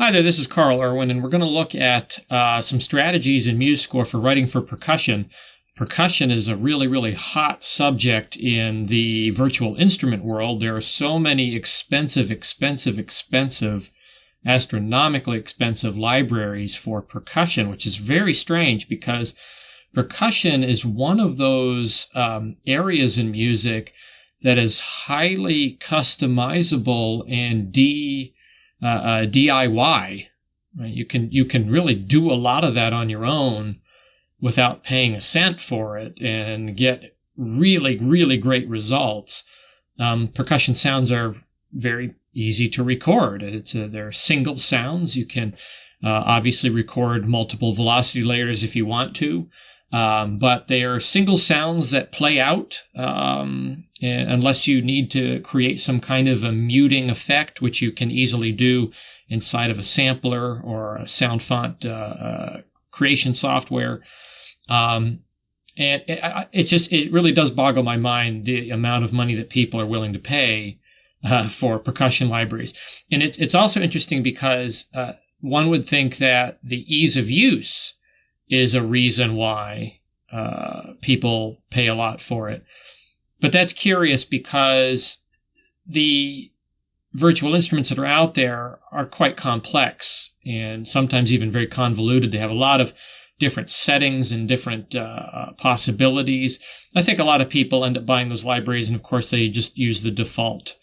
Hi there, this is Carl Irwin, and we're going to look at some strategies in Musescore for writing for percussion. Percussion is a really hot subject in the virtual instrument world. There are so many expensive, astronomically expensive libraries for percussion, which is very strange because percussion is one of those areas in music that is highly customizable and DIY. Right? You can really do a lot of that on your own without paying a cent for it and get really great results. Percussion sounds are very easy to record. They're single sounds. You can obviously record multiple velocity layers if you want to. But they are single sounds that play out unless you need to create some kind of a muting effect, which you can easily do inside of a sampler or a sound font creation software. And it really does boggle my mind the amount of money that people are willing to pay for percussion libraries. And it's also interesting because one would think that the ease of use is a reason why people pay a lot for it. But that's curious because the virtual instruments that are out there are quite complex and sometimes even very convoluted. They have a lot of different settings and different possibilities. I think a lot of people end up buying those libraries, and of course they just use the default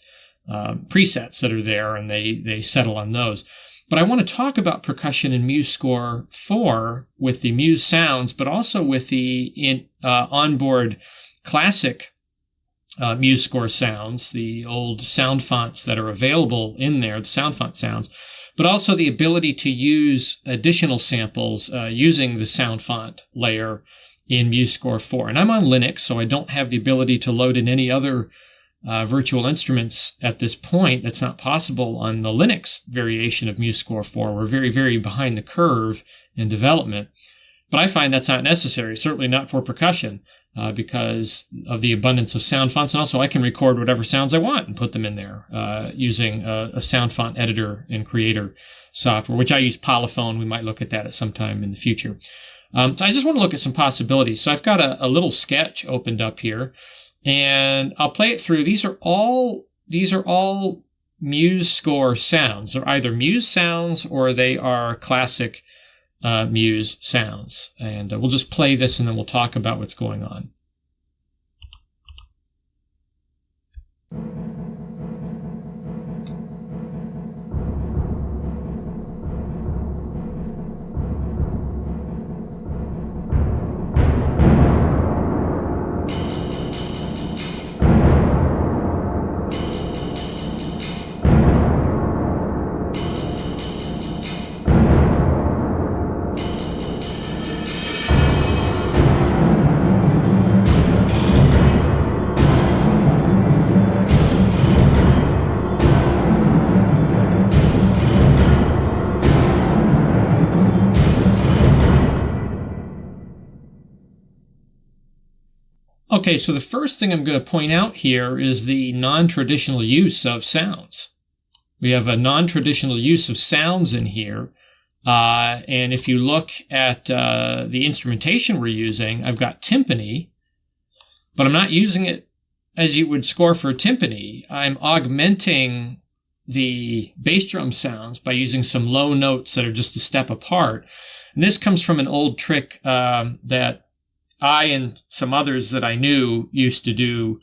presets that are there, and they settle on those. But I want to talk about percussion in Musescore 4 with the Muse sounds, but also with the onboard classic Musescore sounds, the old sound fonts that are available in there, the sound font sounds, but also the ability to use additional samples using the sound font layer in Musescore 4. And I'm on Linux, so I don't have the ability to load in any other virtual instruments at this point. That's not possible on the Linux variation of Musescore 4. We're very behind the curve in development. But I find that's not necessary, certainly not for percussion, because of the abundance of sound fonts. And also I can record whatever sounds I want and put them in there using a sound font editor and creator software, which I use Polyphone. We might look at that at some time in the future. So I just want to look at some possibilities. So I've got a little sketch opened up here, and I'll play it through. These are all Musescore sounds. They're either Muse sounds or they are classic Muse sounds. And we'll just play this and then we'll talk about what's going on. Okay, so the first thing I'm going to point out here is the non-traditional use of sounds. We have a non-traditional use of sounds in here. And if you look at the instrumentation we're using, I've got timpani, but I'm not using it as you would score for a timpani. I'm augmenting the bass drum sounds by using some low notes that are just a step apart. And this comes from an old trick that I and some others that I knew used to do,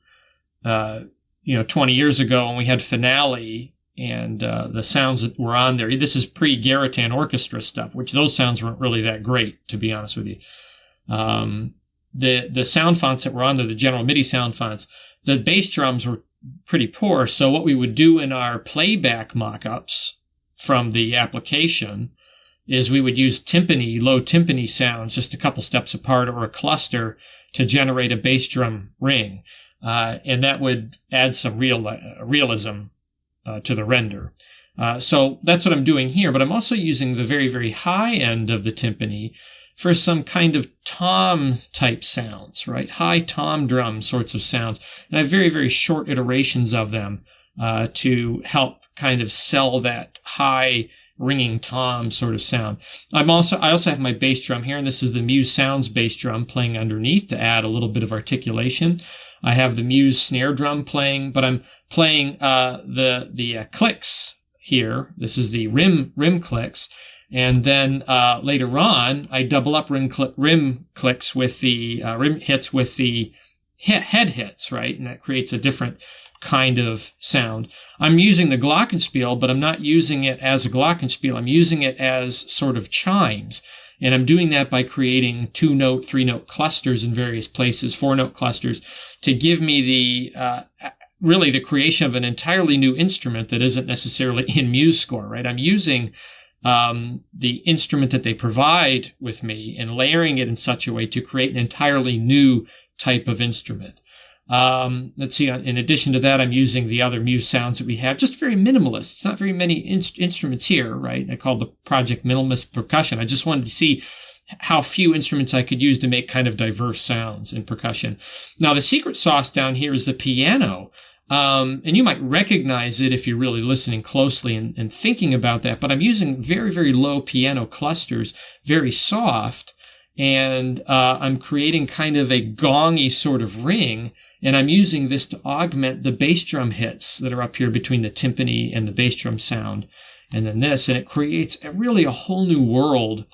20 years ago when we had Finale and the sounds that were on there. This is pre-Garritan Orchestra stuff, which those sounds weren't really that great, to be honest with you. The sound fonts that were on there, the General MIDI sound fonts, the bass drums were pretty poor. So what we would do in our playback mock-ups from the application is we would use timpani, low timpani sounds, just a couple steps apart or a cluster to generate a bass drum ring. And that would add some realism to the render. So that's what I'm doing here, but I'm also using the very high end of the timpani for some kind of tom type sounds, right? High tom drum sorts of sounds. And I have very short iterations of them to help kind of sell that high ringing tom sort of sound. I also have my bass drum here, and this is the Muse Sounds bass drum playing underneath to add a little bit of articulation. I have the Muse snare drum playing, but I'm playing the clicks here. This is the rim clicks. And then later on, I double up rim clicks with the rim hits with the head hits, right? And that creates a different kind of sound. I'm using the glockenspiel, but I'm not using it as a glockenspiel. I'm using it as sort of chimes. And I'm doing that by creating 2-note, 3-note clusters in various places, 4-note clusters, to give me the really the creation of an entirely new instrument that isn't necessarily in Musescore, right? I'm using the instrument that they provide with me and layering it in such a way to create an entirely new type of instrument. Let's see, in addition to that, I'm using the other Muse sounds that we have, just very minimalist. It's not very many instruments here, right? I called the project Minimalist Percussion. I just wanted to see how few instruments I could use to make kind of diverse sounds in percussion. Now, the secret sauce down here is the piano. And you might recognize it if you're really listening closely and thinking about that, but I'm using very, very low piano clusters, very soft, and I'm creating kind of a gongy sort of ring, and I'm using this to augment the bass drum hits that are up here between the timpani and the bass drum sound, and then this, and it creates really a whole new world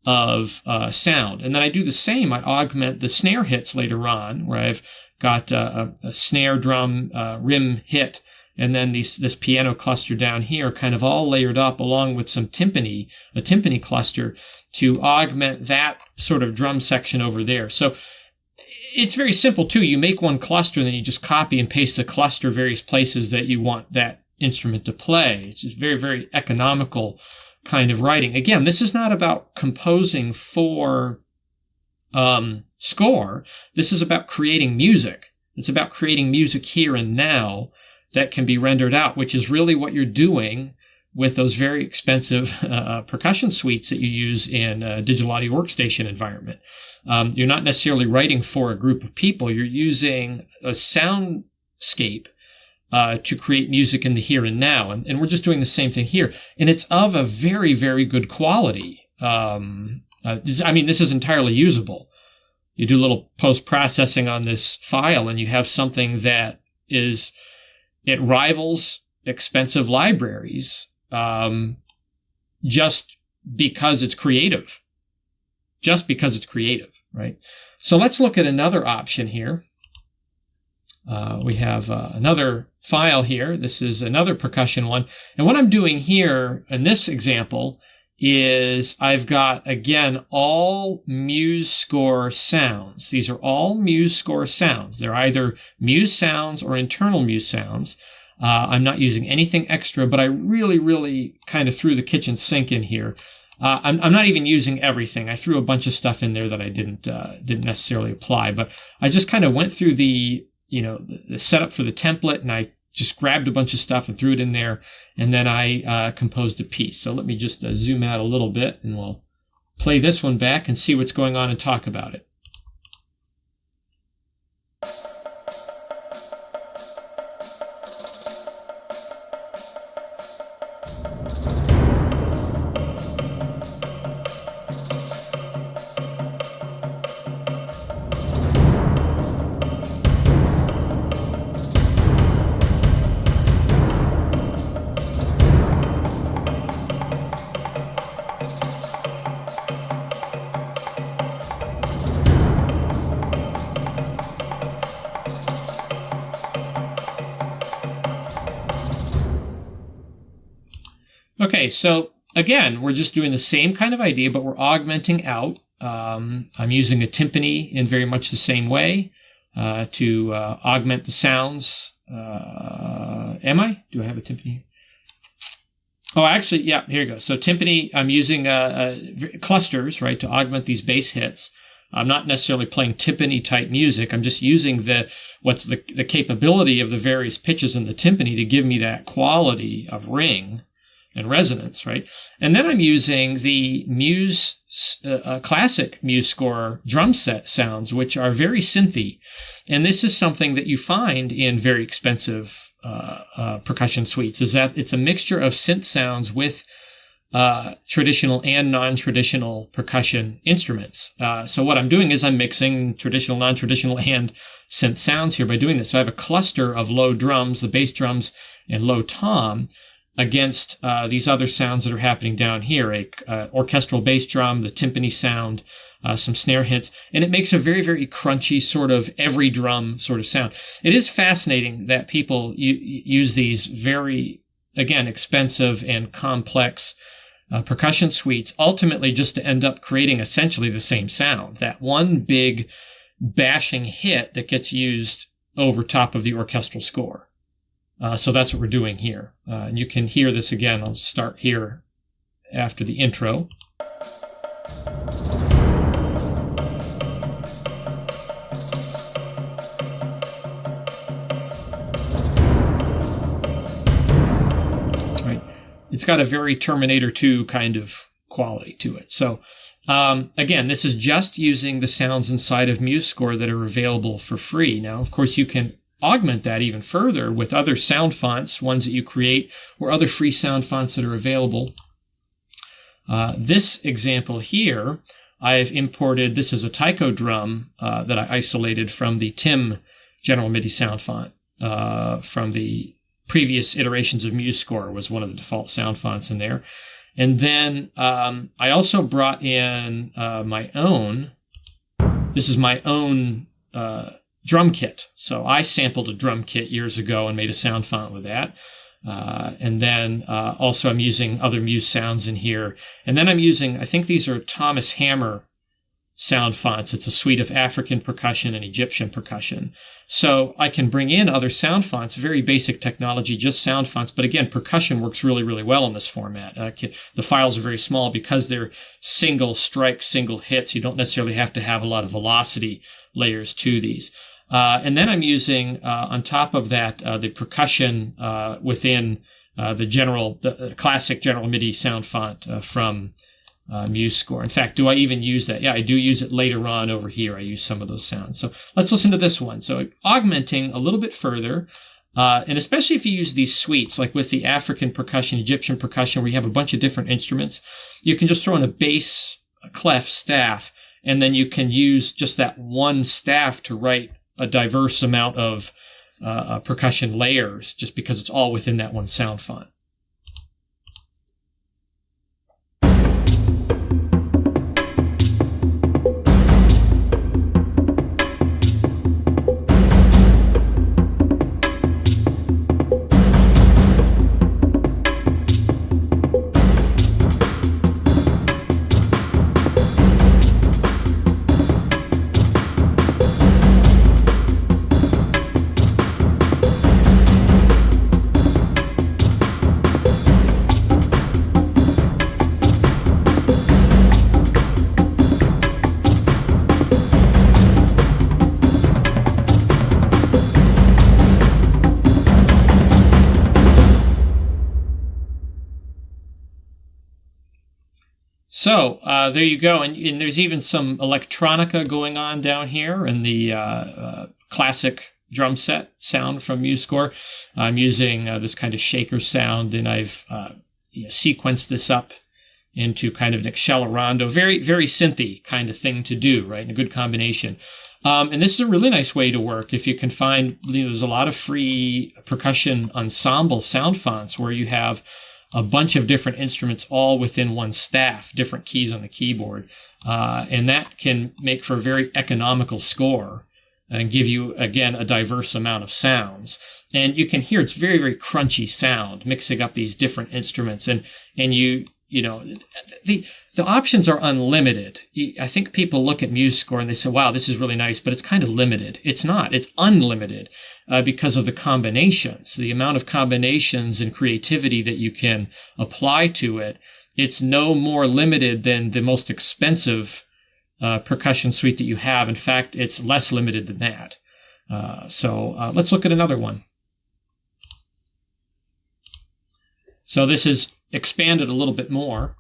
of sound. And then I do the same. I augment the snare hits later on, where I've got a snare drum rim hit, and then this piano cluster down here kind of all layered up along with some timpani, a timpani cluster, to augment that sort of drum section over there. So it's very simple too. You make one cluster and then you just copy and paste the cluster various places that you want that instrument to play. It's just very, very economical kind of writing. Again, this is not about composing for score. This is about creating music. It's about creating music here and now that can be rendered out, which is really what you're doing with those very expensive percussion suites that you use in a digital audio workstation environment. You're not necessarily writing for a group of people. You're using a soundscape to create music in the here and now. And we're just doing the same thing here. And it's of a very, very good quality. This is entirely usable. You do a little post-processing on this file and you have something that it rivals expensive libraries just because it's creative. Just because it's creative, right? So let's look at another option here. We have another file here. This is another percussion one. And what I'm doing here in this example is I've got, again, all Musescore sounds. These are all Musescore sounds. They're either Muse sounds or internal Muse sounds. I'm not using anything extra, but I really, really kind of threw the kitchen sink in here. I'm not even using everything. I threw a bunch of stuff in there that I didn't necessarily apply, but I just kind of went through the setup for the template, and I just grabbed a bunch of stuff and threw it in there, and then I composed a piece. So let me just zoom out a little bit, and we'll play this one back and see what's going on and talk about it. Okay, so again, we're just doing the same kind of idea, but we're augmenting out. I'm using a timpani in very much the same way to augment the sounds. Am I? Do I have a timpani? Oh, actually, yeah, here you go. So timpani, I'm using clusters, right, to augment these bass hits. I'm not necessarily playing timpani-type music. I'm just using the capability of the various pitches in the timpani to give me that quality of ring and resonance, right? And then I'm using the Muse classic Musescore drum set sounds, which are very synthy. And this is something that you find in very expensive percussion suites, is that it's a mixture of synth sounds with traditional and non-traditional percussion instruments. So what I'm doing is I'm mixing traditional, non-traditional, and synth sounds here by doing this. So I have a cluster of low drums, the bass drums and low tom, against these other sounds that are happening down here, a orchestral bass drum, the timpani sound, some snare hits, and it makes a very, very crunchy sort of every drum sort of sound. It is fascinating that people use these very, again, expensive and complex percussion suites ultimately just to end up creating essentially the same sound, that one big bashing hit that gets used over top of the orchestral score. So that's what we're doing here. And you can hear this again. I'll start here after the intro. Right. It's got a very Terminator 2 kind of quality to it. So again, this is just using the sounds inside of Musescore that are available for free. Now, of course, you can augment that even further with other sound fonts, ones that you create, or other free sound fonts that are available. This example here, I've imported, this is a taiko drum that I isolated from the Tim General MIDI sound font from the previous iterations of Musescore, was one of the default sound fonts in there. And then I also brought in my own, this is my own drum kit. So I sampled a drum kit years ago and made a sound font with that. And then also I'm using other Muse sounds in here. And then I'm using, I think these are Thomas Hammer sound fonts. It's a suite of African percussion and Egyptian percussion. So I can bring in other sound fonts, very basic technology, just sound fonts. But again, percussion works really, really well in this format. The files are very small because they're single strike, single hits. You don't necessarily have to have a lot of velocity layers to these. And then I'm using, on top of that, the percussion within the classic General MIDI sound font from Musescore. In fact, do I even use that? Yeah, I do use it later on over here. I use some of those sounds. So let's listen to this one. So augmenting a little bit further, and especially if you use these suites, like with the African percussion, Egyptian percussion, where you have a bunch of different instruments, you can just throw in a bass, a clef, staff, and then you can use just that one staff to write a diverse amount of percussion layers, just because it's all within that one sound font. So there you go. And there's even some electronica going on down here in the classic drum set sound from Musescore. I'm using this kind of shaker sound, and I've sequenced this up into kind of an accelerando, very, very synthy kind of thing to do, right? And a good combination. And this is a really nice way to work if you can find, there's a lot of free percussion ensemble sound fonts where you have a bunch of different instruments all within one staff, different keys on the keyboard. And that can make for a very economical score and give you, again, a diverse amount of sounds. And you can hear it's very, very crunchy sound, mixing up these different instruments. And the options are unlimited. I think people look at Musescore and they say, wow, this is really nice, but it's kind of limited. It's not. It's unlimited because of the combinations, the amount of combinations and creativity that you can apply to it. It's no more limited than the most expensive percussion suite that you have. In fact, it's less limited than that. So let's look at another one. So this is expanded a little bit more.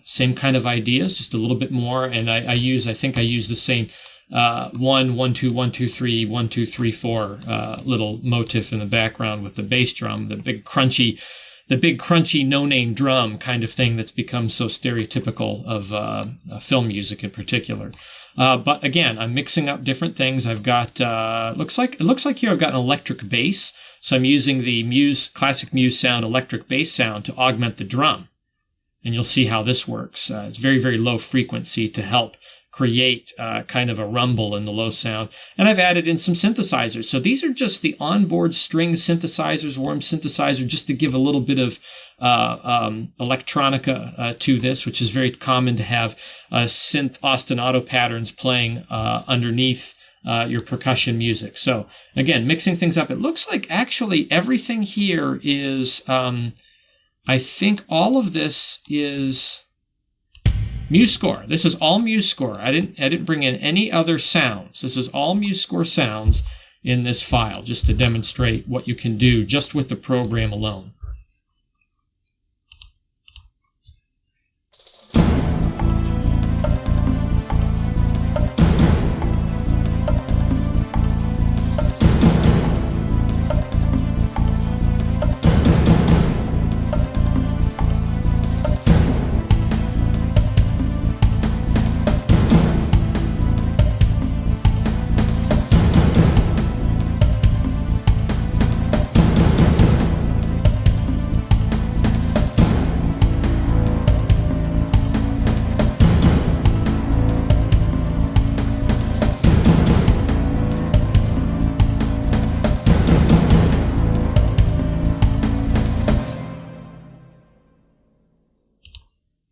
Same kind of ideas, just a little bit more. And I think I use the same 1, 1, 2, 1, 2, 3, 1, 2, 3, 4 little motif in the background with the bass drum, the big crunchy, the big crunchy no-name drum kind of thing that's become so stereotypical of film music in particular. But again, I'm mixing up different things. I've got it looks like here I've got an electric bass, so I'm using the classic Muse sound electric bass sound to augment the drum, and you'll see how this works. It's very, very low frequency to help create kind of a rumble in the low sound. And I've added in some synthesizers. So these are just the onboard string synthesizers, warm synthesizer, just to give a little bit of electronica to this, which is very common to have synth ostinato patterns playing underneath your percussion music. So again, mixing things up. It looks like actually everything here is, I think all of this is Musescore. This is all Musescore. I didn't bring in any other sounds. This is all Musescore sounds in this file, just to demonstrate what you can do just with the program alone.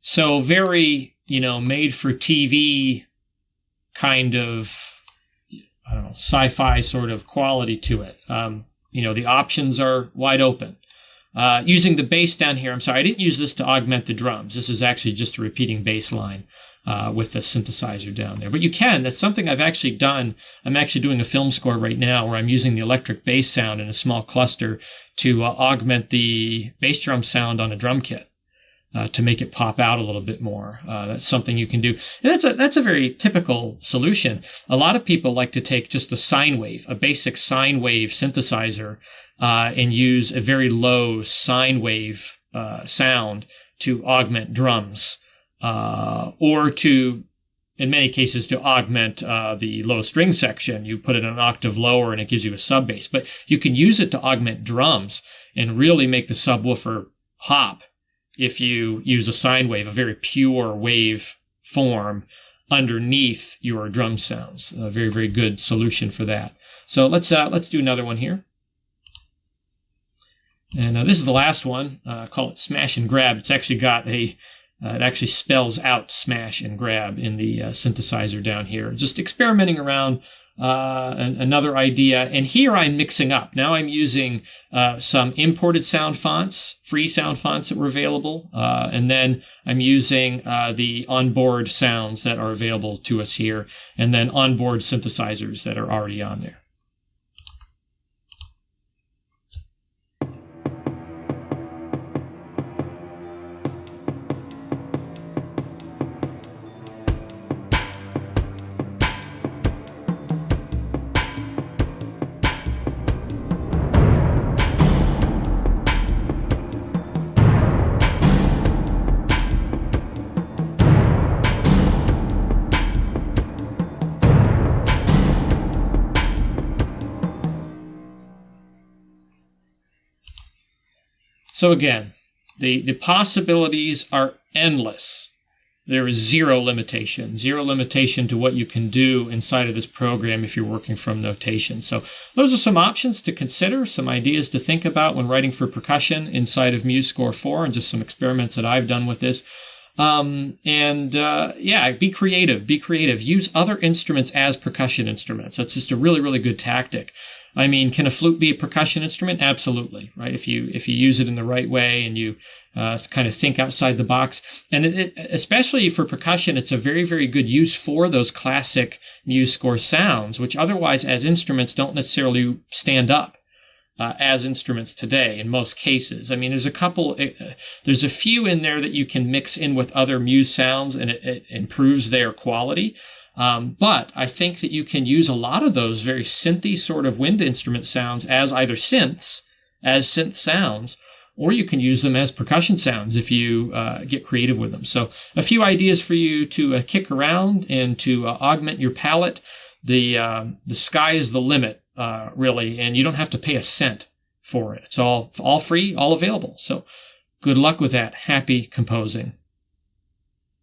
So very, made for TV kind of, I don't know, sci-fi sort of quality to it. The options are wide open. Using the bass down here, I'm sorry, I didn't use this to augment the drums. This is actually just a repeating bass line with the synthesizer down there. But you can. That's something I've actually done. I'm actually doing a film score right now where I'm using the electric bass sound in a small cluster to augment the bass drum sound on a drum kit. To make it pop out a little bit more. That's something you can do. And that's a very typical solution. A lot of people like to take just a sine wave, a basic sine wave synthesizer, and use a very low sine wave sound to augment drums, or to, in many cases, to augment the low string section. You put it an octave lower and it gives you a sub bass. But you can use it to augment drums and really make the subwoofer hop if you use a sine wave, a very pure wave form underneath your drum sounds. A very, very good solution for that. So let's do another one here. And this is the last one. Call it Smash and Grab. It's actually got it actually spells out Smash and Grab in the synthesizer down here. Just experimenting around. Another idea, and here I'm mixing up. Now I'm using some imported sound fonts, free sound fonts that were available, and then I'm using the onboard sounds that are available to us here, and then onboard synthesizers that are already on there. So again, the possibilities are endless. There is zero limitation to what you can do inside of this program if you're working from notation. So those are some options to consider, some ideas to think about when writing for percussion inside of Musescore 4, and just some experiments that I've done with this. Be creative. Use other instruments as percussion instruments. That's just a really, really good tactic. I mean, can a flute be a percussion instrument? Absolutely, right? If you use it in the right way and you kind of think outside the box, and especially for percussion, it's a very, very good use for those classic Musescore sounds, which otherwise, as instruments, don't necessarily stand up as instruments today in most cases. I mean, there's a few in there that you can mix in with other Muse sounds, and it improves their quality. But I think that you can use a lot of those very synthy sort of wind instrument sounds as either synths, as synth sounds, or you can use them as percussion sounds if you get creative with them. So a few ideas for you to kick around and to augment your palette. The sky is the limit, really, and you don't have to pay a cent for it. It's all free, all available. So good luck with that. Happy composing.